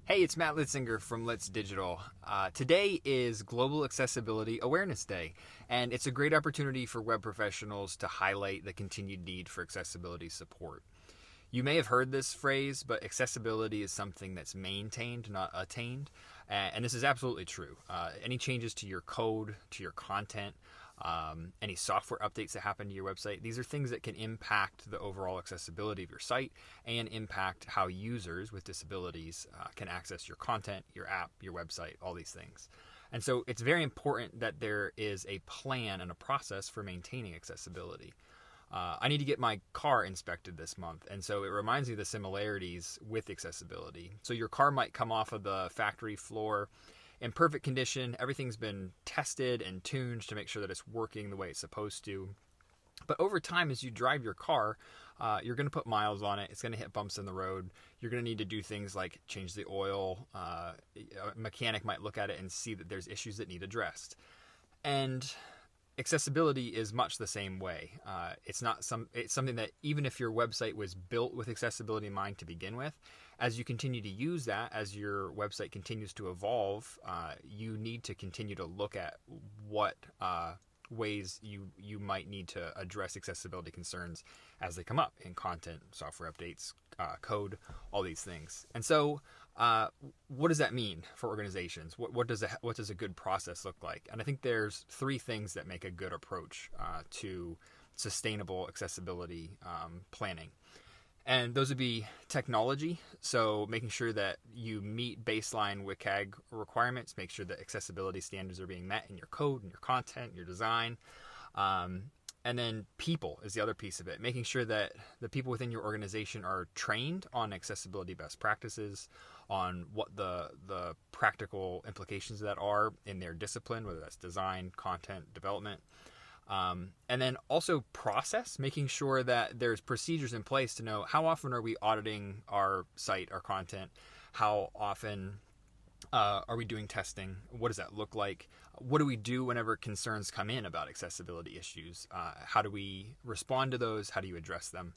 Hey, it's Matt Litzinger from Litz Digital. Today is Global Accessibility Awareness Day, and it's a great opportunity for web professionals to highlight the continued need for accessibility support. You may have heard this phrase, but accessibility is something that's maintained, not attained. And this is absolutely true. Any changes to your code, to your content, any software updates that happen to your website, these are things that can impact the overall accessibility of your site and impact how users with disabilities can access your content, your app, your website, all these things. And so it's very important that there is a plan and a process for maintaining accessibility. I need to get my car inspected this month, and so it reminds me of the similarities with accessibility. So your car might come off of the factory floor in perfect condition. Everything's been tested and tuned to make sure that it's working the way it's supposed to. But over time, as you drive your car, you're going to put miles on it. It's going to hit bumps in the road. You're going to need to do things like change the oil. A mechanic might look at it and see that there's issues that need addressed. And accessibility is much the same way. It's something that even if your website was built with accessibility in mind to begin with, as you continue to use that, as your website continues to evolve, you need to continue to look at what ways you might need to address accessibility concerns as they come up in content, software updates, code, all these things. And so what does that mean for organizations? What does a good process look like? And I think there's three things that make a good approach to sustainable accessibility planning. And those would be technology, so making sure that you meet baseline WCAG requirements, make sure that accessibility standards are being met in your code, in your content, your design. And then people is the other piece of it, making sure that the people within your organization are trained on accessibility best practices, on what the practical implications of that are in their discipline, whether that's design, content, development. And then also process, making sure that there's procedures in place to know how often are we auditing our site, our content, how often are we doing testing, what does that look like, what do we do whenever concerns come in about accessibility issues, how do we respond to those, how do you address them.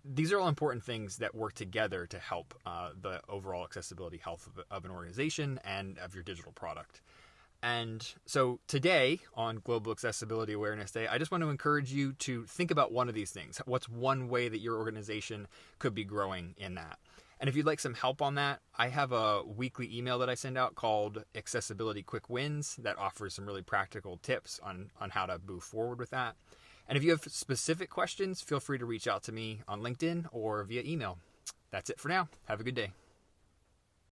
These are all important things that work together to help the overall accessibility health of an organization and of your digital product. And so today on Global Accessibility Awareness Day, I just want to encourage you to think about one of these things. What's one way that your organization could be growing in that? And if you'd like some help on that, I have a weekly email that I send out called Accessibility Quick Wins that offers some really practical tips on how to move forward with that. And if you have specific questions, feel free to reach out to me on LinkedIn or via email. That's it for now. Have a good day.